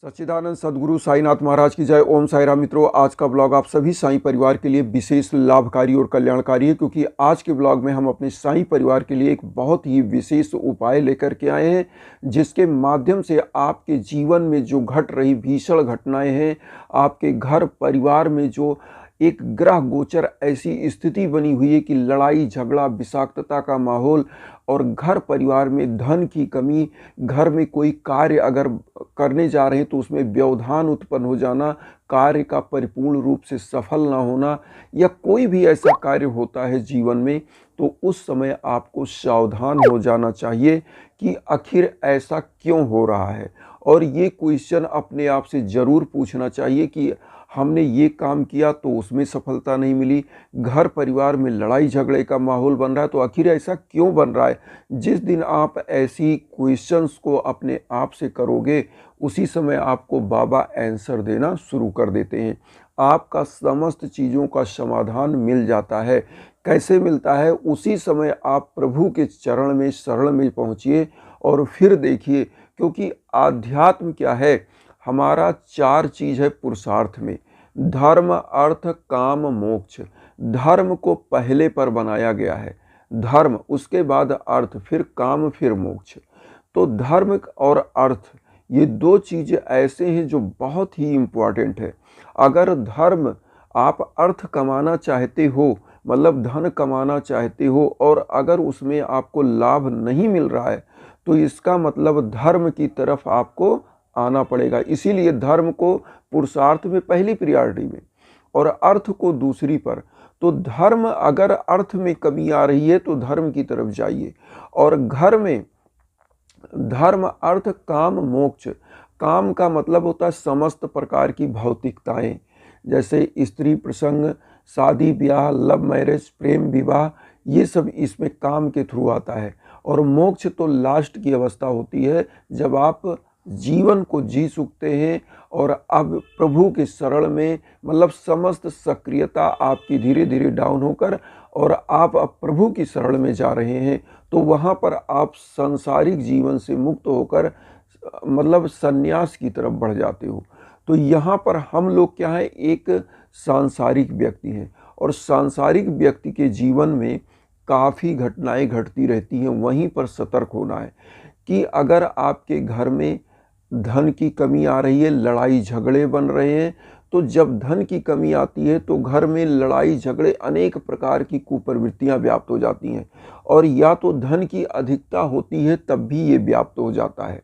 सच्चिदानंद सदगुरु साईनाथ महाराज की जय। ओम साई राम। मित्रों, आज का ब्लॉग आप सभी साईं परिवार के लिए विशेष लाभकारी और कल्याणकारी है, क्योंकि आज के ब्लॉग में हम अपने साईं परिवार के लिए एक बहुत ही विशेष उपाय लेकर के आए हैं, जिसके माध्यम से आपके जीवन में जो घट रही भीषण घटनाएं हैं, आपके घर परिवार में जो एक ग्रह गोचर ऐसी स्थिति बनी हुई है कि लड़ाई झगड़ा विषाक्तता का माहौल और घर परिवार में धन की कमी, घर में कोई कार्य अगर करने जा रहे हैं तो उसमें व्यवधान उत्पन्न हो जाना, कार्य का परिपूर्ण रूप से सफल ना होना, या कोई भी ऐसा कार्य होता है जीवन में तो उस समय आपको सावधान हो जाना चाहिए कि आखिर ऐसा क्यों हो रहा है। और ये क्वेश्चन अपने आप से ज़रूर पूछना चाहिए कि हमने ये काम किया तो उसमें सफलता नहीं मिली, घर परिवार में लड़ाई झगड़े का माहौल बन रहा है तो आखिर ऐसा क्यों बन रहा है। जिस दिन आप ऐसी क्वेश्चंस को अपने आप से करोगे, उसी समय आपको बाबा आंसर देना शुरू कर देते हैं। आपका समस्त चीज़ों का समाधान मिल जाता है। कैसे मिलता है? उसी समय आप प्रभु के चरण में शरण में पहुँचिए और फिर देखिए, क्योंकि आध्यात्म क्या है, हमारा 4 चीज़ है पुरुषार्थ में: धर्म अर्थ काम मोक्ष। धर्म को पहले पर बनाया गया है, धर्म उसके बाद अर्थ, फिर काम, फिर मोक्ष। तो धर्म और अर्थ ये 2 चीज़ें ऐसे हैं जो बहुत ही इम्पोर्टेंट है। अगर धर्म आप अर्थ कमाना चाहते हो, मतलब धन कमाना चाहते हो, और अगर उसमें आपको लाभ नहीं मिल रहा है तो इसका मतलब धर्म की तरफ आपको आना पड़ेगा। इसीलिए धर्म को पुरुषार्थ में पहली प्रायोरिटी में और अर्थ को दूसरी पर। तो धर्म, अगर अर्थ में कमी आ रही है तो धर्म की तरफ जाइए। और घर में धर्म अर्थ काम मोक्ष। काम का मतलब होता है समस्त प्रकार की भौतिकताएं, जैसे स्त्री प्रसंग, शादी ब्याह, लव मैरिज, प्रेम विवाह, ये सब इसमें काम के थ्रू आता है। और मोक्ष तो लास्ट की अवस्था होती है, जब आप जीवन को जी चुकते हैं और अब प्रभु के शरण में, मतलब समस्त सक्रियता आपकी धीरे धीरे डाउन होकर और आप अब प्रभु की शरण में जा रहे हैं, तो वहाँ पर आप सांसारिक जीवन से मुक्त होकर मतलब संन्यास की तरफ बढ़ जाते हो। तो यहाँ पर हम लोग क्या है, एक सांसारिक व्यक्ति हैं और सांसारिक व्यक्ति के जीवन में काफ़ी घटनाएं घटती रहती हैं। वहीं पर सतर्क होना है कि अगर आपके घर में धन की कमी आ रही है, लड़ाई झगड़े बन रहे हैं, तो जब धन की कमी आती है तो घर में लड़ाई झगड़े, अनेक प्रकार की कुप्रवृत्तियां व्याप्त हो जाती हैं। और या तो धन की अधिकता होती है तब भी ये व्याप्त हो जाता है।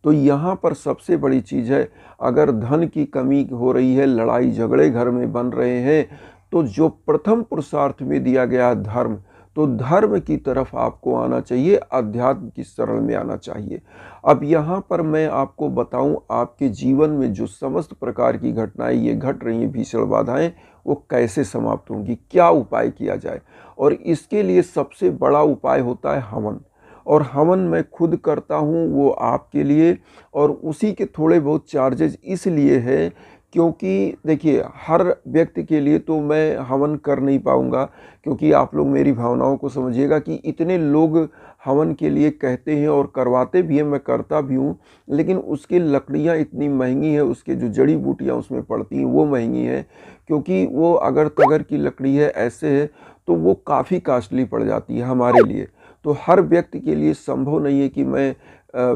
तो यहाँ पर सबसे बड़ी चीज़ है, अगर धन की कमी हो रही है, लड़ाई झगड़े घर में बन रहे हैं, तो जो प्रथम पुरुषार्थ में दिया गया धर्म, तो धर्म की तरफ आपको आना चाहिए, अध्यात्म की शरण में आना चाहिए। अब यहाँ पर मैं आपको बताऊं, आपके जीवन में जो समस्त प्रकार की घटनाएं ये घट रही हैं, भीषण बाधाएं, वो कैसे समाप्त होंगी, क्या उपाय किया जाए। और इसके लिए सबसे बड़ा उपाय होता है हवन। और हवन मैं खुद करता हूँ, वो आपके लिए, और उसी के थोड़े बहुत चार्जेस इसलिए है क्योंकि देखिए, हर व्यक्ति के लिए तो मैं हवन कर नहीं पाऊँगा, क्योंकि आप लोग मेरी भावनाओं को समझिएगा कि इतने लोग हवन के लिए कहते हैं और करवाते भी हैं, मैं करता भी हूँ, लेकिन उसकी लकड़ियाँ इतनी महंगी है, उसके जो जड़ी बूटियाँ उसमें पड़ती हैं वो महंगी हैं, क्योंकि वो अगर तगर की लकड़ी है, ऐसे है, तो वो काफ़ी कास्टली पड़ जाती है हमारे लिए। तो हर व्यक्ति के लिए संभव नहीं है कि मैं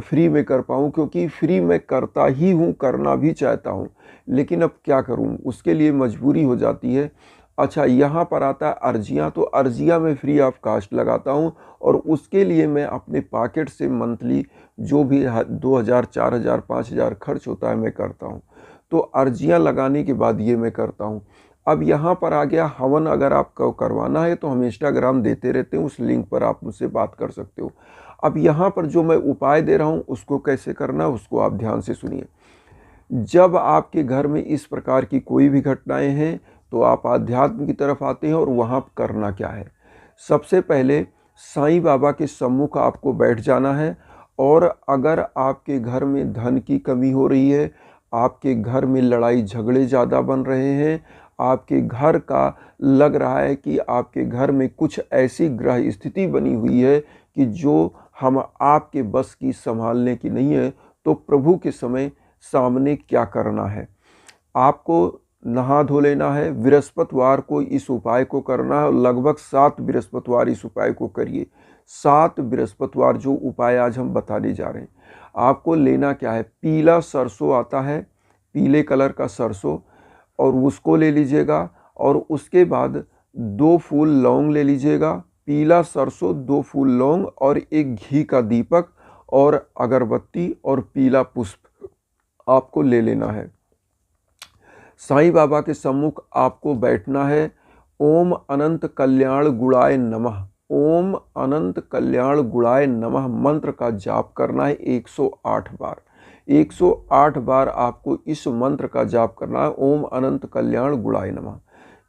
फ्री में कर पाऊँ, क्योंकि फ्री में करता ही हूँ, करना भी चाहता हूँ, लेकिन अब क्या करूँ, उसके लिए मजबूरी हो जाती है। अच्छा, यहाँ पर आता है अर्जियाँ। तो अर्जियाँ में फ्री ऑफ कास्ट लगाता हूँ, और उसके लिए मैं अपने पॉकेट से मंथली जो भी 2000, 4000, 5000 खर्च होता है मैं करता हूँ। तो अर्जियाँ लगाने के बाद ये मैं करता हूँ। अब यहाँ पर आ गया हवन। अगर आपको करवाना है तो हम इंस्टाग्राम देते रहते हैं, उस लिंक पर आप मुझसे बात कर सकते हो। अब यहाँ पर जो मैं उपाय दे रहा हूँ उसको कैसे करना है उसको आप ध्यान से सुनिए। जब आपके घर में इस प्रकार की कोई भी घटनाएं हैं तो आप आध्यात्म की तरफ आते हैं, और वहाँ करना क्या है, सबसे पहले साईं बाबा के सम्मुख आपको बैठ जाना है। और अगर आपके घर में धन की कमी हो रही है, आपके घर में लड़ाई झगड़े ज़्यादा बन रहे हैं, आपके घर का लग रहा है कि आपके घर में कुछ ऐसी ग्रह स्थिति बनी हुई है कि जो हम आपके बस की संभालने की नहीं है, तो प्रभु के समय सामने क्या करना है। आपको नहा धो लेना है, बृहस्पतिवार को इस उपाय को करना है और लगभग 7 बृहस्पतिवार इस उपाय को करिए। 7 बृहस्पतिवार जो उपाय आज हम बताने जा रहे हैं। आपको लेना क्या है, पीला सरसों आता है, पीले कलर का सरसों, और उसको ले लीजिएगा। और उसके बाद 2 फूल लौंग ले लीजिएगा, पीला सरसों, 2 फूल लौंग और एक घी का दीपक और अगरबत्ती और पीला पुष्प आपको ले लेना है। साईं बाबा के सम्मुख आपको बैठना है। ओम अनंत कल्याण गुणाय नमः, ओम अनंत कल्याण गुणाय नमः मंत्र का जाप करना है 108 बार। 108 बार आपको इस मंत्र का जाप करना है, ओम अनंत कल्याण गुणाय नमः।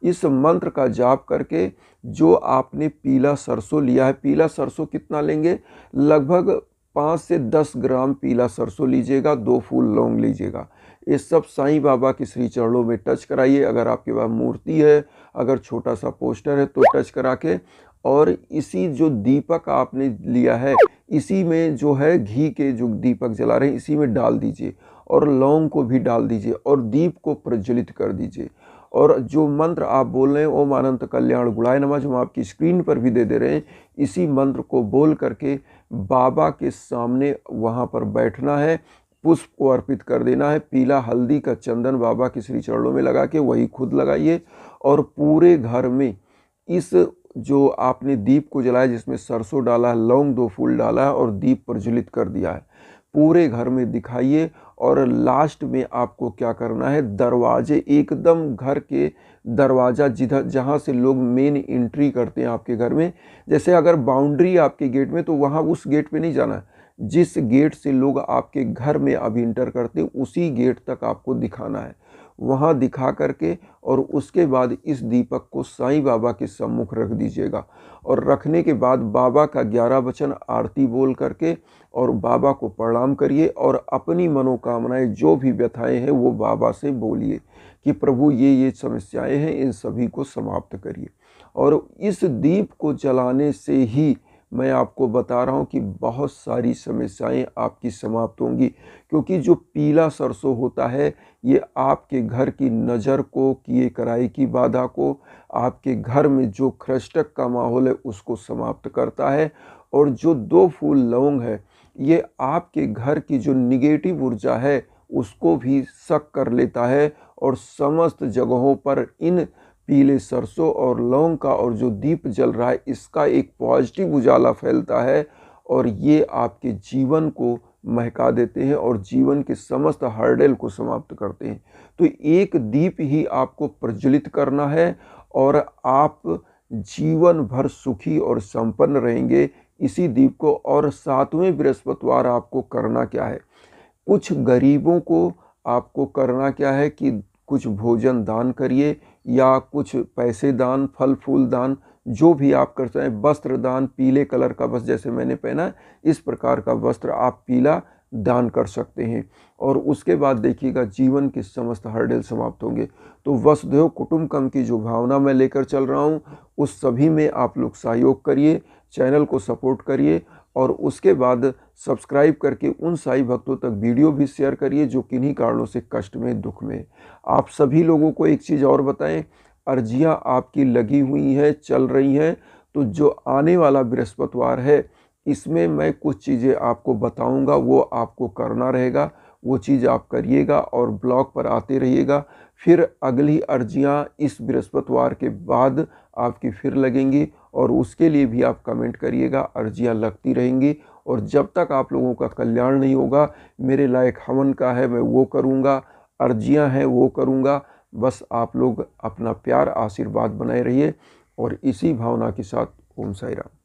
इस मंत्र का जाप करके जो आपने पीला सरसों लिया है, पीला सरसों कितना लेंगे, लगभग 5 से 10 ग्राम पीला सरसों लीजिएगा, 2 फूल लौंग लीजिएगा। ये सब साईं बाबा के श्री चरणों में टच कराइए। अगर आपके पास मूर्ति है, अगर छोटा सा पोस्टर है तो टच करा के, और इसी जो दीपक आपने लिया है इसी में जो है घी के जो दीपक जला रहे हैं इसी में डाल दीजिए, और लौंग को भी डाल दीजिए और दीप को प्रज्वलित कर दीजिए। और जो मंत्र आप बोल रहे हैं, ओम अनंत कल्याण गुणाय नमः, जो हम आपकी स्क्रीन पर भी दे रहे हैं, इसी मंत्र को बोल करके बाबा के सामने वहाँ पर बैठना है, पुष्प को अर्पित कर देना है। पीला हल्दी का चंदन बाबा के श्री चरणों में लगा के वही खुद लगाइए, और पूरे घर में इस जो आपने दीप को जलाया, जिसमें सरसों डाला है, लौंग 2 फूल डाला है और दीप प्रज्वलित कर दिया है, पूरे घर में दिखाइए। और लास्ट में आपको क्या करना है, दरवाजे एकदम घर के दरवाज़ा जिधर जहाँ से लोग मेन एंट्री करते हैं आपके घर में, जैसे अगर बाउंड्री आपके गेट में, तो वहाँ उस गेट पे नहीं जाना है, जिस गेट से लोग आपके घर में अब इंटर करते हैं उसी गेट तक आपको दिखाना है। वहाँ दिखा करके और उसके बाद इस दीपक को साईं बाबा के सम्मुख रख दीजिएगा, और रखने के बाद बाबा का 11 वचन आरती बोल करके और बाबा को प्रणाम करिए, और अपनी मनोकामनाएं जो भी व्यथाएं हैं वो बाबा से बोलिए कि प्रभु ये समस्याएं हैं, इन सभी को समाप्त करिए। और इस दीप को जलाने से ही मैं आपको बता रहा हूँ कि बहुत सारी समस्याएं आपकी समाप्त होंगी, क्योंकि जो पीला सरसों होता है ये आपके घर की नज़र को, किए कराई की बाधा को, आपके घर में जो खृष्टक का माहौल है उसको समाप्त करता है। और जो 2 फूल लौंग है ये आपके घर की जो निगेटिव ऊर्जा है उसको भी सक कर लेता है, और समस्त जगहों पर इन पीले सरसों और लौंग का और जो दीप जल रहा है इसका एक पॉजिटिव उजाला फैलता है, और ये आपके जीवन को महका देते हैं और जीवन के समस्त हर्डल को समाप्त करते हैं। तो एक दीप ही आपको प्रज्वलित करना है और आप जीवन भर सुखी और संपन्न रहेंगे इसी दीप को। और 7वें बृहस्पतिवार आपको करना क्या है, कुछ गरीबों को आपको करना क्या है कि कुछ भोजन दान करिए, या कुछ पैसे दान, फल फूल दान, जो भी आप कर सकते हैं। वस्त्र दान, पीले कलर का वस्त्र जैसे मैंने पहना इस प्रकार का वस्त्र आप पीला दान कर सकते हैं। और उसके बाद देखिएगा जीवन के समस्त हर्डल समाप्त होंगे। तो वसुधैव कुटुंबकम की जो भावना मैं लेकर चल रहा हूँ उस सभी में आप लोग सहयोग करिए, चैनल को सपोर्ट करिए, और उसके बाद सब्सक्राइब करके उन साई भक्तों तक वीडियो भी शेयर करिए जो किन्हीं कारणों से कष्ट में, दुख में। आप सभी लोगों को एक चीज़ और बताएं, अर्जियां आपकी लगी हुई हैं, चल रही हैं, तो जो आने वाला बृहस्पतिवार है इसमें मैं कुछ चीज़ें आपको बताऊंगा, वो आपको करना रहेगा, वो चीज़ आप करिएगा और ब्लॉग पर आते रहिएगा। फिर अगली अर्जियां इस बृहस्पतिवार के बाद आपकी फिर लगेंगी, और उसके लिए भी आप कमेंट करिएगा, अर्जियां लगती रहेंगी। और जब तक आप लोगों का कल्याण नहीं होगा, मेरे लायक हवन का है मैं वो करूँगा, अर्जियां हैं वो करूँगा। बस आप लोग अपना प्यार आशीर्वाद बनाए रहिए, और इसी भावना के साथ ओम साई राम।